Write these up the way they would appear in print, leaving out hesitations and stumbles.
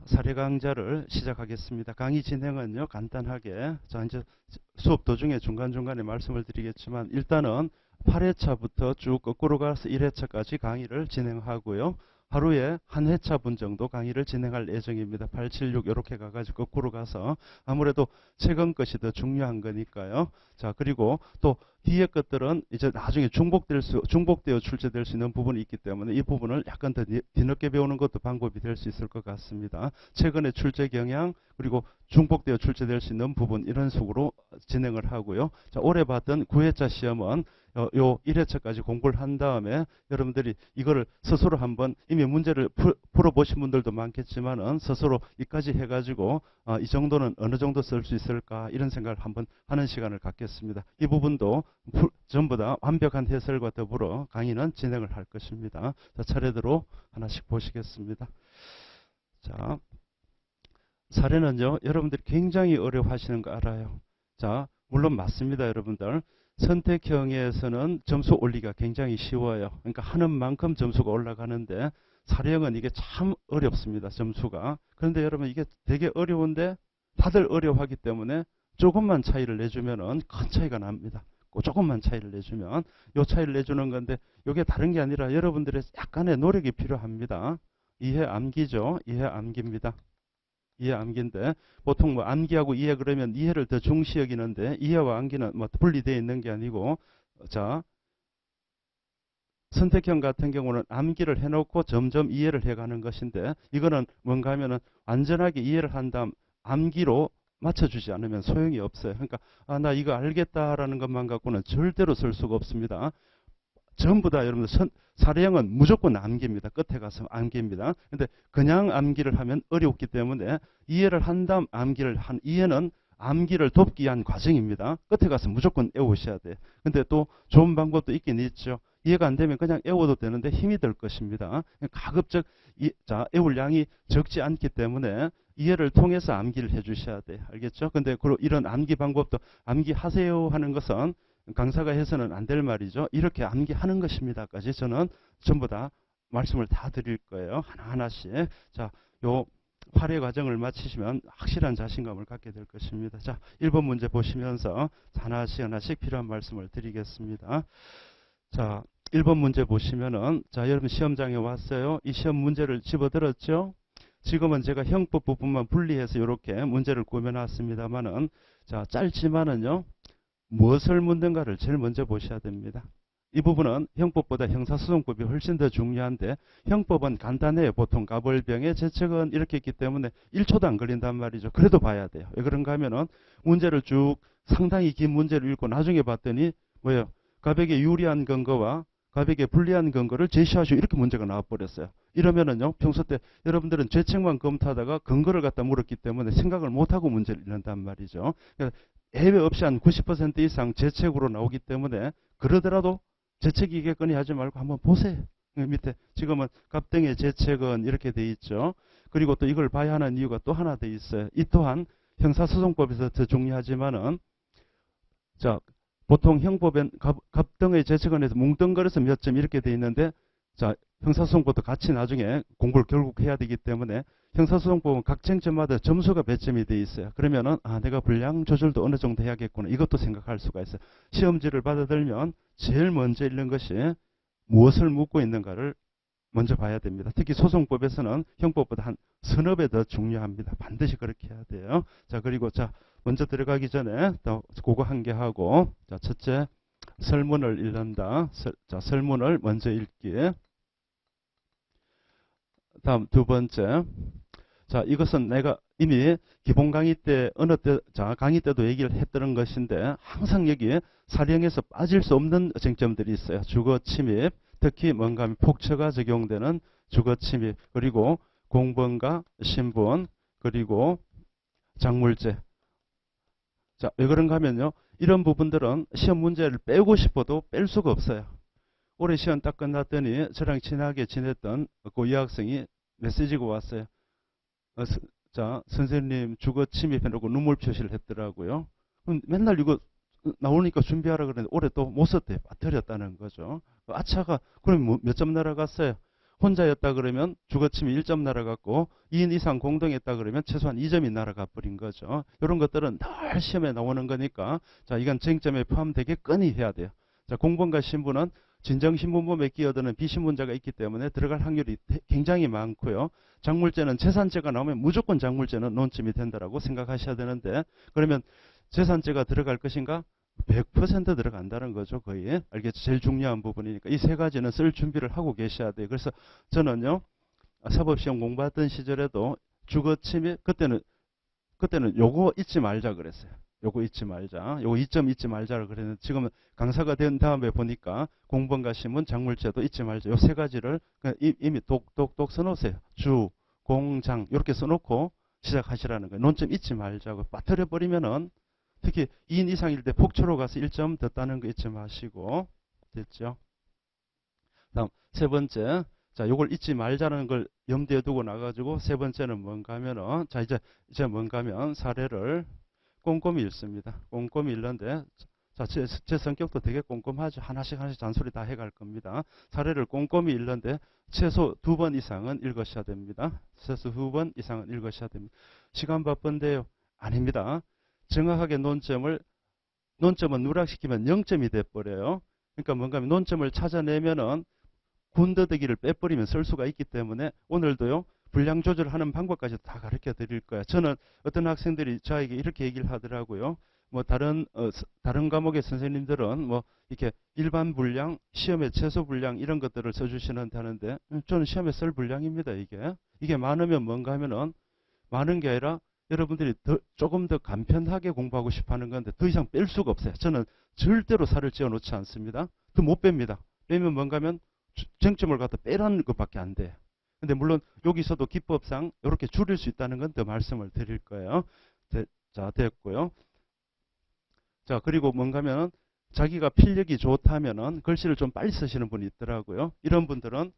사례 강좌를 시작하겠습니다. 강의 진행은요, 간단하게, 자, 이제 수업 도중에 중간중간에 말씀을 드리겠지만, 일단은 8회차부터 쭉 거꾸로 가서 1회차까지 강의를 진행하고요. 하루에 한 회차 분 정도 강의를 진행할 예정입니다. 8, 7, 6 이렇게 가가지고 거꾸로 가서 아무래도 최근 것이 더 중요한 거니까요. 자, 그리고 또 뒤에 것들은 이제 나중에 중복되어 출제될 수 있는 부분이 있기 때문에 이 부분을 약간 더 뒤늦게 배우는 것도 방법이 될 수 있을 것 같습니다. 최근에 출제 경향 그리고 중복되어 출제될 수 있는 부분 이런 식으로 진행을 하고요. 자, 올해 봤던 9회차 시험은 요 1회차까지 공부를 한 다음에 여러분들이 이거를 스스로 한번 이미 문제를 풀어보신 분들도 많겠지만은 스스로 이까지 해가지고 이 정도는 어느 정도 쓸 수 있을까 이런 생각을 한번 하는 시간을 갖겠습니다. 이 부분도 전부 다 완벽한 해설과 더불어 강의는 진행을 할 것입니다. 자, 차례대로 하나씩 보시겠습니다. 자, 사례는요, 여러분들이 굉장히 어려워하시는 거 알아요. 자, 물론 맞습니다, 여러분들. 선택형에서는 점수 올리기가 굉장히 쉬워요. 그러니까 하는 만큼 점수가 올라가는데 사례형은 이게 참 어렵습니다, 점수가. 그런데 여러분 이게 되게 어려운데 다들 어려워하기 때문에 조금만 차이를 내주면은 큰 차이가 납니다. 조금만 차이를 내주면 요 차이를 내주는 건데 이게 다른 게 아니라 여러분들의 약간의 노력이 필요합니다. 이해 암기죠. 이해 암기입니다. 이해 암기인데 보통 뭐 암기하고 이해 그러면 이해를 더 중시 여기는데 이해와 암기는 뭐 분리되어 있는 게 아니고 자 선택형 같은 경우는 암기를 해놓고 점점 이해를 해가는 것인데 이거는 뭔가 하면은 완전하게 이해를 한 다음 암기로 맞춰주지 않으면 소용이 없어요. 그러니까 나 이거 알겠다라는 것만 갖고는 절대로 쓸 수가 없습니다. 전부 다 여러분들 사례형은 무조건 암기입니다. 끝에 가서 암기입니다. 근데 그냥 암기를 하면 어렵기 때문에 이해를 한 다음 암기를 한 이해는 암기를 돕기 위한 과정입니다. 끝에 가서 무조건 외우셔야 돼요. 근데 또 좋은 방법도 있긴 있죠. 이해가 안 되면 그냥 외워도 되는데 힘이 들 것입니다. 가급적 외울 양이 적지 않기 때문에 이해를 통해서 암기를 해주셔야 돼요. 알겠죠? 근데 이런 암기 방법도 암기하세요 하는 것은 강사가 해서는 안 될 말이죠. 이렇게 암기하는 것입니다까지 저는 전부 다 말씀을 다 드릴 거예요. 하나하나씩. 자, 요 8회 과정을 마치시면 확실한 자신감을 갖게 될 것입니다. 자, 1번 문제 보시면서 하나씩 필요한 말씀을 드리겠습니다. 자, 1번 문제 보시면은 자, 여러분 시험장에 왔어요. 이 시험 문제를 집어들었죠? 지금은 제가 형법 부분만 분리해서 이렇게 문제를 꾸며놨습니다만은 자, 짧지만은요. 무엇을 묻는가를 제일 먼저 보셔야 됩니다. 이 부분은 형법보다 형사소송법이 훨씬 더 중요한데 형법은 간단해요. 보통 가벌병의 재책은 이렇게 있기 때문에 1초도 안 걸린단 말이죠. 그래도 봐야 돼요. 왜 그런가 하면은 문제를 쭉 상당히 긴 문제를 읽고 나중에 봤더니 뭐예요? 가백에 유리한 근거와 가백에 불리한 근거를 제시하시오. 이렇게 문제가 나와버렸어요. 이러면은요. 평소 때 여러분들은 죄책만 검토하다가 근거를 갖다 물었기 때문에 생각을 못하고 문제를 읽는단 말이죠. 그러니까 예외 없이 한 90% 이상 재책으로 나오기 때문에 그러더라도 재책이겠거니 하지 말고 한번 보세요. 밑에 지금은 갑등의 재책은 이렇게 돼 있죠. 그리고 또 이걸 봐야 하는 이유가 또 하나 돼 있어요. 이 또한 형사소송법에서 더 중요하지만은 자 보통 형법엔 갑등의 재책원에서 뭉뚱그려서 몇 점 이렇게 돼 있는데 자 형사소송법도 같이 나중에 공부를 결국 해야 되기 때문에 형사소송법은 각 쟁점마다 점수가 배점이 돼 있어요. 그러면은 내가 분량 조절도 어느 정도 해야겠구나. 이것도 생각할 수가 있어요. 시험지를 받아들면 제일 먼저 읽는 것이 무엇을 묻고 있는가를 먼저 봐야 됩니다. 특히 소송법에서는 형법보다 한 서너 배 더 중요합니다. 반드시 그렇게 해야 돼요. 자, 그리고 자 먼저 들어가기 전에 또 그거 한 개 하고 자 첫째 설문을 읽는다. 자 설문을 먼저 읽기. 다음 두 번째. 자, 이것은 내가 이미 기본 강의 때, 강의 때도 얘기를 했던 것인데, 항상 여기 사령에서 빠질 수 없는 쟁점들이 있어요. 주거 침입, 특히 뭔가 하면 폭처가 적용되는 주거 침입, 그리고 공범과 신분, 그리고 작물제. 자, 왜 그런가 하면요. 이런 부분들은 시험 문제를 빼고 싶어도 뺄 수가 없어요. 올해 시험 딱 끝났더니 저랑 친하게 지냈던 그 여학생이 메시지가 왔어요. 자, 선생님 주거 침입해놓고 눈물 표시를 했더라고요. 맨날 이거 나오니까 준비하라 그랬는데 올해 또 못 썼대. 빠뜨렸다는 거죠. 아차가 그럼 몇 점 날아갔어요? 혼자였다 그러면 주거침이 1점 날아갔고 2인 이상 공동했다 그러면 최소한 2점이 날아가 버린 거죠. 이런 것들은 늘 시험에 나오는 거니까 자, 이건 쟁점에 포함되게끔히 해야 돼요. 자, 공범과 신분은 진정신분범에 끼어드는 비신분자가 있기 때문에 들어갈 확률이 굉장히 많고요. 작물죄는 재산죄가 나오면 무조건 작물죄는 논점이 된다라고 생각하셔야 되는데 그러면 재산죄가 들어갈 것인가? 100% 들어간다는 거죠. 거의. 알겠죠? 제일 중요한 부분이니까 이 세 가지는 쓸 준비를 하고 계셔야 돼요. 그래서 저는요. 사법시험 공부했던 시절에도 주거침입 그때는 요거 잊지 말자 그랬어요. 요거 잊지 말자. 요거 2점 잊지 말자를 그랬는데 지금은 강사가 된 다음에 보니까 공범과 신문, 작물죄도 잊지 말자. 요 세 가지를 이미 똑똑똑 써놓으세요. 주, 공, 장 이렇게 써놓고 시작하시라는 거예요. 논점 잊지 말자고 빠뜨려 버리면은 특히 2인 이상일 때 폭초로 가서 1점 더 따는 거 잊지 마시고 됐죠? 다음 세 번째 자 요걸 잊지 말자는 걸 염두에 두고 나가지고 세 번째는 뭔가 하면은 자 이제 뭔가 하면 사례를 꼼꼼히 읽습니다. 꼼꼼히 읽는데 자 제 성격도 되게 꼼꼼하죠. 하나씩 잔소리 다 해갈 겁니다. 사례를 꼼꼼히 읽는데 최소 2번 이상은 읽으셔야 됩니다. 최소 2번 이상은 읽으셔야 됩니다. 시간 바쁜데요. 아닙니다. 정확하게 논점은 누락시키면 0점이 돼버려요. 그러니까 뭔가 하면 논점을 찾아내면은 군더더기를 빼버리면 쓸 수가 있기 때문에 오늘도요. 분량 조절하는 방법까지 다 가르쳐 드릴 거예요. 저는 어떤 학생들이 저에게 이렇게 얘기를 하더라고요. 뭐 다른 과목의 선생님들은 뭐 이렇게 일반 분량, 시험의 최소 분량 이런 것들을 써주시는데 하는데 저는 시험에 쓸 분량입니다. 이게 많으면 뭔가 하면은 많은 게 아니라 여러분들이 조금 더 간편하게 공부하고 싶어 하는 건데 더 이상 뺄 수가 없어요. 저는 절대로 살을 찌워 놓지 않습니다. 더 못 뺍니다. 빼면 뭔가 하면 쟁점을 갖다 빼라는 것밖에 안 돼요. 근데 물론 여기서도 기법상 이렇게 줄일 수 있다는 건 더 말씀을 드릴 거예요. 자, 됐고요. 자, 그리고 뭔가 하면 자기가 필력이 좋다면은 글씨를 좀 빨리 쓰시는 분이 있더라고요. 이런 분들은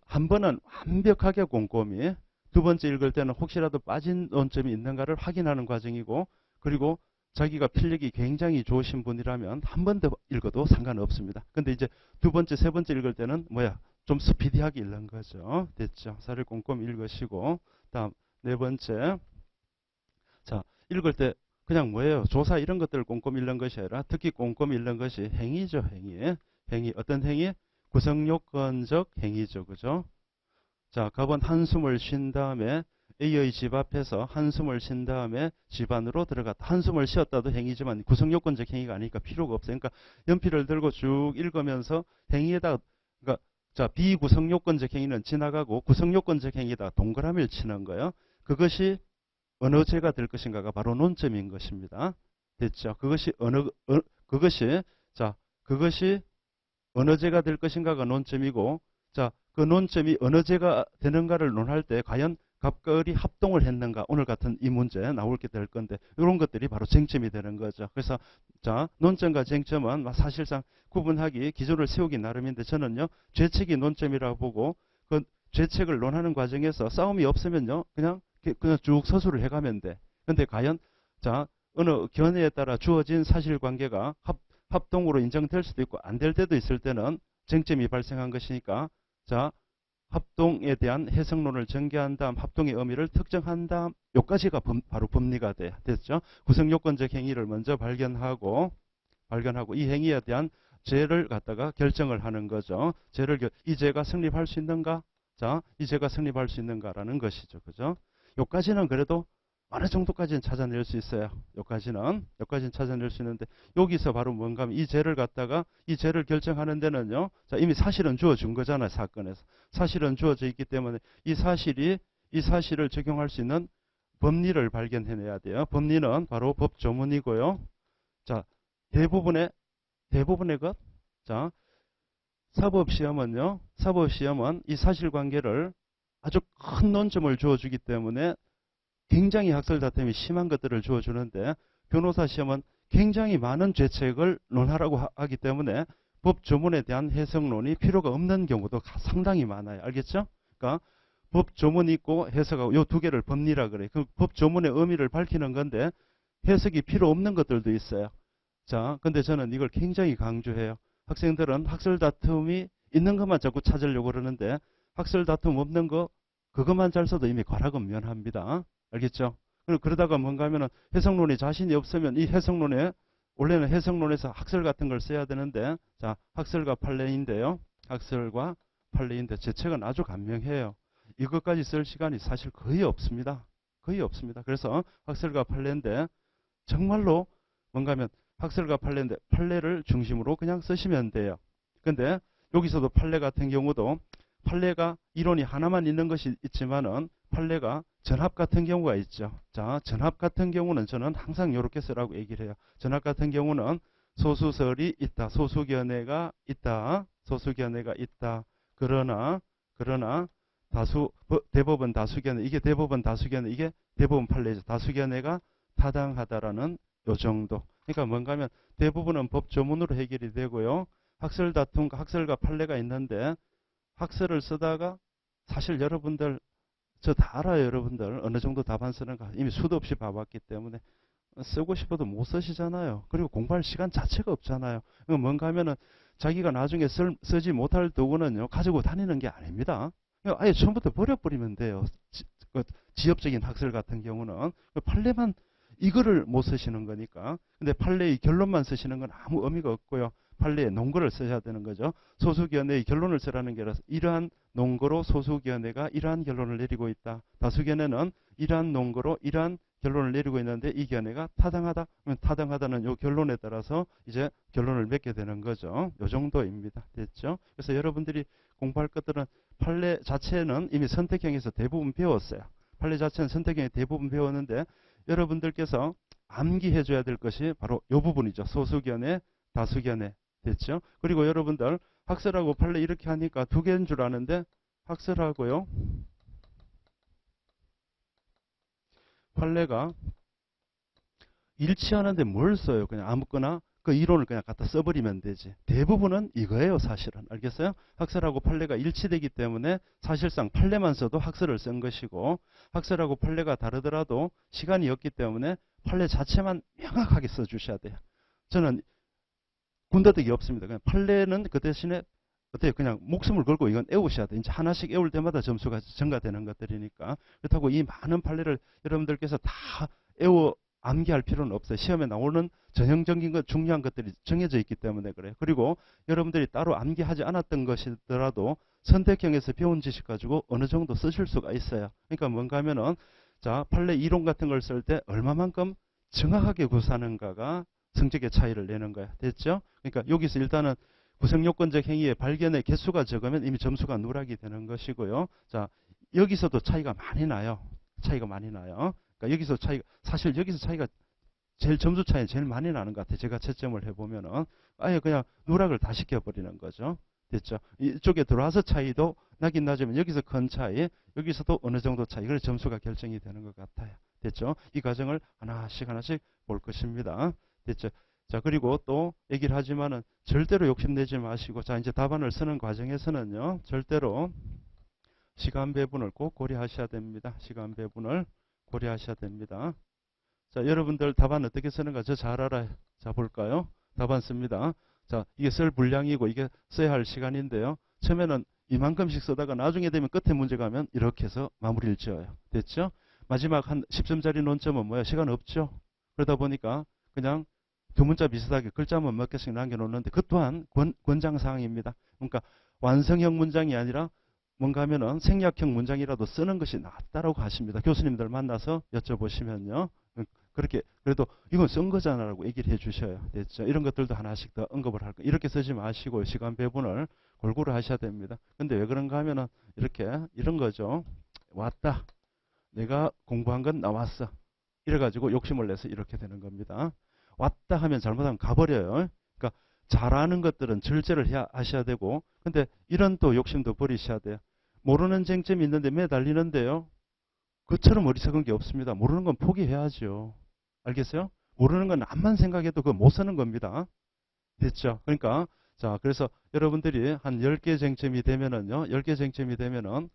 한 번은 완벽하게 꼼꼼히 두 번째 읽을 때는 혹시라도 빠진 논점이 있는가를 확인하는 과정이고 그리고 자기가 필력이 굉장히 좋으신 분이라면 한 번 더 읽어도 상관없습니다. 근데 이제 두 번째, 세 번째 읽을 때는 좀 스피디하게 읽는 거죠. 됐죠? 사를 꼼꼼히 읽으시고 다음 네 번째 자 읽을 때 그냥 조사 이런 것들을 꼼꼼히 읽는 것이 아니라 특히 꼼꼼히 읽는 것이 행위죠. 행위 어떤 행위? 구성요건적 행위죠. 그죠? 자, 갑은 한숨을 쉰 다음에 A의 집 앞에서 한숨을 쉰 다음에 집 안으로 들어갔다. 한숨을 쉬었다도 행위지만 구성요건적 행위가 아니니까 필요가 없어요. 그러니까 연필을 들고 쭉 읽으면서 행위에다가 그러니까 자, 비구성요건적 행위는 지나가고 구성요건적 행위에다가 동그라미를 치는 거예요. 그것이 어느 죄가 될 것인가가 바로 논점인 것입니다. 됐죠? 그것이 어느 죄가 될 것인가가 논점이고 자, 그 논점이 어느 죄가 되는가를 논할 때 과연 갑과 을이 합동을 했는가 오늘 같은 이 문제 나오게 될 건데 이런 것들이 바로 쟁점이 되는 거죠. 그래서 자 논점과 쟁점은 사실상 구분하기 기준을 세우기 나름인데 저는요 죄책이 논점이라고 보고 그 죄책을 논하는 과정에서 싸움이 없으면요 그냥 쭉 서술을 해가면 돼. 근데 과연 자 어느 견해에 따라 주어진 사실관계가 합동으로 인정될 수도 있고 안 될 때도 있을 때는 쟁점이 발생한 것이니까 자 합동에 대한 해석론을 전개한 다음 합동의 의미를 특정한 다음 요까지가 바로 법리가 돼요. 됐죠? 구성요건적 행위를 먼저 발견하고 이 행위에 대한 죄를 갖다가 결정을 하는 거죠. 이 죄가 성립할 수 있는가? 자, 이 죄가 성립할 수 있는가라는 것이죠. 그죠? 요까지는 그래도 어느 정도까지는 찾아낼 수 있어요. 여기까지는 찾아낼 수 있는데 여기서 바로 뭔가 하면 이 죄를 갖다가 이 죄를 결정하는 데는요. 자, 이미 사실은 주어진 거잖아요. 사건에서. 사실은 주어져 있기 때문에 이 사실을 적용할 수 있는 법리를 발견해내야 돼요. 법리는 바로 법조문이고요. 자, 대부분의 것. 자, 사법시험은 이 사실관계를 아주 큰 논점을 주어주기 때문에 굉장히 학설 다툼이 심한 것들을 주어주는데 변호사 시험은 굉장히 많은 죄책을 논하라고 하기 때문에 법 조문에 대한 해석론이 필요가 없는 경우도 상당히 많아요. 알겠죠? 그러니까 법 조문이 있고 해석하고 이 두 개를 법리라 그래요. 그 법 조문의 의미를 밝히는 건데 해석이 필요 없는 것들도 있어요. 자, 근데 저는 이걸 굉장히 강조해요. 학생들은 학설 다툼이 있는 것만 자꾸 찾으려고 그러는데 학설 다툼 없는 거 그것만 잘 써도 이미 과락은 면합니다. 알겠죠? 그러다가 뭔가 하면은 해석론이 자신이 없으면 이 해석론에 원래는 해석론에서 학설 같은 걸 써야 되는데 자 학설과 판례인데요. 학설과 판례인데 제 책은 아주 간명해요. 이것까지 쓸 시간이 사실 거의 없습니다. 거의 없습니다. 그래서 학설과 판례인데 정말로 뭔가 하면 학설과 판례인데 판례를 중심으로 그냥 쓰시면 돼요. 근데 여기서도 판례 같은 경우도 판례가 이론이 하나만 있는 것이 있지만은 판례가 전합 같은 경우가 있죠. 자, 전합 같은 경우는 저는 항상 이렇게 쓰라고 얘기를 해요. 전합 같은 경우는 소수설이 있다. 소수견해가 있다. 소수견해가 있다. 그러나 대법원 다수견해 이게 대법원 다수견해 이게 대법원 판례죠. 다수견해가 타당하다라는 요 정도. 그러니까 뭔가 하면 대부분은 법 조문으로 해결이 되고요. 학설 다툼과 학설과 판례가 있는데 학설을 쓰다가 사실 여러분들 저 다 알아요. 여러분들 어느 정도 답안 쓰는가 이미 수도 없이 봐왔기 때문에 쓰고 싶어도 못 쓰시잖아요. 그리고 공부할 시간 자체가 없잖아요. 뭔가 하면은 자기가 나중에 쓰지 못할 도구는요 가지고 다니는 게 아닙니다. 아예 처음부터 버려버리면 돼요. 지엽적인 학설 같은 경우는 판례만 이거를 못 쓰시는 거니까. 근데 판례의 결론만 쓰시는 건 아무 의미가 없고요. 판례의 논거를 써야 되는 거죠. 소수견해의 결론을 쓰라는 게 아니라 이러한 논거로 소수견해가 이러한 결론을 내리고 있다. 다수견해는 이러한 논거로 이러한 결론을 내리고 있는데 이 견해가 타당하다. 그러면 타당하다는 이 결론에 따라서 이제 결론을 맺게 되는 거죠. 이 정도입니다. 됐죠? 그래서 여러분들이 공부할 것들은 판례 자체는 이미 선택형에서 대부분 배웠어요. 판례 자체는 선택형에 대부분 배웠는데 여러분들께서 암기해줘야 될 것이 바로 이 부분이죠. 소수견해, 다수견해. 됐죠? 그리고 여러분들 학설하고 판례 이렇게 하니까 두 개인 줄 아는데 학설하고요. 판례가 일치하는데 뭘 써요? 그냥 아무거나 그 이론을 그냥 갖다 써버리면 되지. 대부분은 이거예요, 사실은. 알겠어요? 학설하고 판례가 일치되기 때문에 사실상 판례만 써도 학설을 쓴 것이고 학설하고 판례가 다르더라도 시간이 없기 때문에 판례 자체만 명확하게 써주셔야 돼요. 저는 군더더기 없습니다. 그냥 판례는 그 대신에 어때요? 그냥 목숨을 걸고 이건 애우셔야 돼. 이제 하나씩 애울 때마다 점수가 증가되는 것들이니까. 그렇다고 이 많은 판례를 여러분들께서 다 애워 암기할 필요는 없어요. 시험에 나오는 전형적인 것, 중요한 것들이 정해져 있기 때문에 그래요. 그리고 여러분들이 따로 암기하지 않았던 것이더라도 선택형에서 배운 지식 가지고 어느 정도 쓰실 수가 있어요. 그러니까 뭔가 하면은 자, 판례 이론 같은 걸 쓸 때 얼마만큼 정확하게 구사하는가가 성적의 차이를 내는 거야. 됐죠? 그러니까 여기서 일단은 구성요건적 행위의 발견의 개수가 적으면 이미 점수가 누락이 되는 것이고요. 자, 여기서도 차이가 많이 나요. 차이가 많이 나요. 그러니까 여기서 사실 여기서 차이가 제일 점수 차이 제일 많이 나는 것 같아요. 제가 채점을 해보면은 아예 그냥 누락을 다 시켜버리는 거죠. 됐죠? 이쪽에 들어와서 차이도 나긴 나지만 여기서 큰 차이, 여기서도 어느 정도 차이, 그래서 점수가 결정이 되는 것 같아요. 됐죠? 이 과정을 하나씩 볼 것입니다. 됐죠? 자, 그리고 또 얘기를 하지만은 절대로 욕심내지 마시고, 자, 이제 답안을 쓰는 과정에서는요, 절대로 시간 배분을 꼭 고려하셔야 됩니다. 시간 배분을 고려하셔야 됩니다. 자, 여러분들 답안 어떻게 쓰는가 저 잘 알아요. 자, 볼까요? 답안 씁니다. 자, 이게 쓸 분량이고 이게 써야 할 시간인데요. 처음에는 이만큼씩 쓰다가 나중에 되면 끝에 문제 가면 이렇게 해서 마무리를 지어요. 됐죠? 마지막 한 10점짜리 논점은 뭐야? 시간 없죠? 그러다 보니까 그냥 두 문자 비슷하게 글자만 몇 개씩 남겨놓는데 그 또한 권장사항입니다. 그러니까 완성형 문장이 아니라 뭔가 하면은 생략형 문장이라도 쓰는 것이 낫다라고 하십니다. 교수님들 만나서 여쭤보시면요. 그렇게 그래도 이건 쓴 거잖아라고 얘기를 해주셔요. 됐죠? 이런 것들도 하나씩 더 언급을 할 거예요. 이렇게 쓰지 마시고 시간 배분을 골고루 하셔야 됩니다. 근데 왜 그런가 하면은 이렇게 이런 거죠. 왔다. 내가 공부한 건 나왔어. 이래가지고 욕심을 내서 이렇게 되는 겁니다. 왔다 하면 잘못하면 가버려요. 그러니까 잘하는 것들은 절제를 하셔야 되고 근데 이런 또 욕심도 버리셔야 돼요. 모르는 쟁점이 있는데 매달리는데요. 그처럼 어리석은 게 없습니다. 모르는 건 포기해야죠. 알겠어요? 모르는 건 암만 생각해도 그거 못 쓰는 겁니다. 됐죠? 그러니까 자, 그래서 여러분들이 한 10개 쟁점이 되면은요. 10개 쟁점이 되면은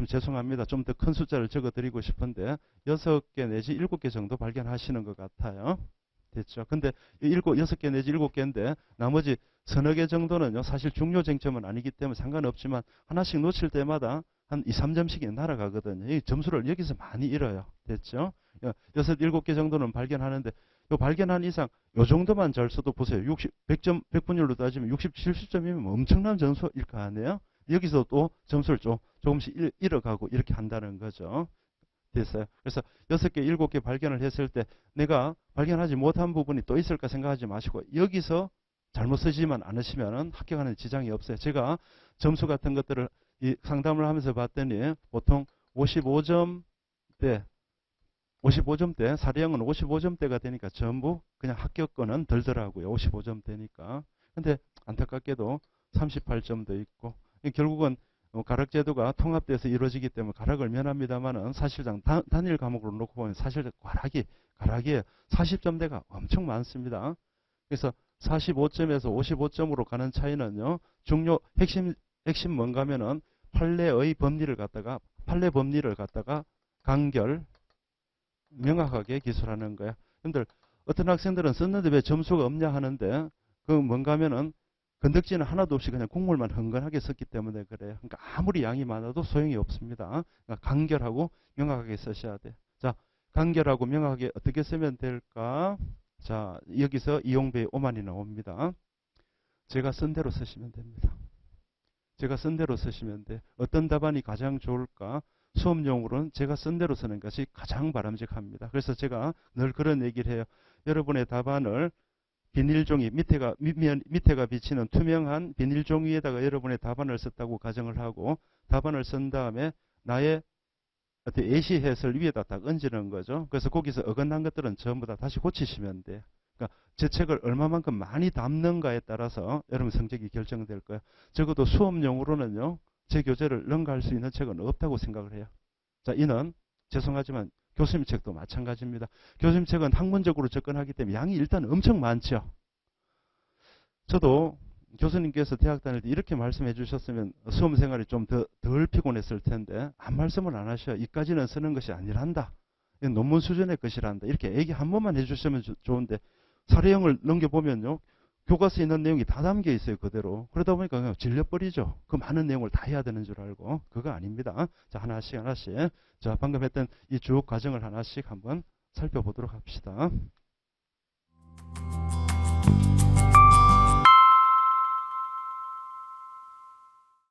죄송합니다. 좀 더 큰 숫자를 적어 드리고 싶은데 6개 내지 7개 정도 발견하시는 것 같아요. 됐죠. 근데 일곱, 6개 내지 7개인데 나머지 서너 개 정도는요, 사실 중요 쟁점은 아니기 때문에 상관없지만 하나씩 놓칠 때마다 한 2, 3점씩이 날아가거든요. 이 점수를 여기서 많이 잃어요. 됐죠? 6, 7개 정도는 발견하는데 요 발견한 이상 요 정도만 잘 써도 보세요. 100점, 100분율로 따지면 60, 70점이면 엄청난 점수일 거 아니에요? 여기서 또 점수를 조금씩 잃어가고 이렇게 한다는 거죠. 됐어요. 그래서 6개, 7개 발견을 했을 때 내가 발견하지 못한 부분이 또 있을까 생각하지 마시고 여기서 잘못 쓰지만 않으시면 합격하는 지장이 없어요. 제가 점수 같은 것들을 이 상담을 하면서 봤더니 보통 55점대, 55점대, 사례형은 55점대가 되니까 전부 그냥 합격권은 들더라고요. 55점대니까. 근데 안타깝게도 38점도 있고 결국은 가락제도가 통합돼서 이루어지기 때문에 가락을 면합니다만은 사실상 단일 과목으로 놓고 보면 사실 가락이 40점대가 엄청 많습니다. 그래서 45점에서 55점으로 가는 차이는요. 중요 핵심 뭔가 하면은 판례 법리를 갖다가 간결 명확하게 기술하는 거야. 근데 어떤 학생들은 썼는데 왜 점수가 없냐 하는데 그 뭔가 하면은 건덕지는 하나도 없이 그냥 국물만 흥건하게 썼기 때문에 그래요. 그러니까 아무리 양이 많아도 소용이 없습니다. 그러니까 간결하고 명확하게 쓰셔야 돼요. 자, 간결하고 명확하게 어떻게 쓰면 될까? 자, 여기서 이용배의 오만이 나옵니다. 제가 쓴 대로 쓰시면 됩니다. 제가 쓴 대로 쓰시면 돼. 어떤 답안이 가장 좋을까? 수업용으로는 제가 쓴 대로 쓰는 것이 가장 바람직합니다. 그래서 제가 늘 그런 얘기를 해요. 여러분의 답안을 비닐종이 밑에가 비치는 투명한 비닐종 위에다가 여러분의 답안을 썼다고 가정을 하고 답안을 쓴 다음에 나의 어떤 예시 해설 위에다 딱 얹는 거죠. 그래서 거기서 어긋난 것들은 전부 다 다시 고치시면 돼요. 그러니까 제 책을 얼마만큼 많이 담는가에 따라서 여러분 성적이 결정될 거예요. 적어도 수업용으로는요. 제 교재를 능가할 수 있는 책은 없다고 생각을 해요. 자, 이는 죄송하지만 교수님 책도 마찬가지입니다. 교수님 책은 학문적으로 접근하기 때문에 양이 일단 엄청 많죠. 저도 교수님께서 대학 다닐 때 이렇게 말씀해 주셨으면 수험 생활이 좀 덜 피곤했을 텐데 한 말씀을 안 하셔. 이까지는 쓰는 것이 아니란다. 논문 수준의 것이란다. 이렇게 얘기 한 번만 해주시면 좋은데 사례형을 넘겨보면요. 교과서에 있는 내용이 다 담겨 있어요. 그대로. 그러다 보니까 그냥 질려버리죠. 그 많은 내용을 다 해야 되는 줄 알고. 그거 아닙니다. 자, 하나씩. 자, 방금 했던 이 쭉 과정을 하나씩 한번 살펴보도록 합시다.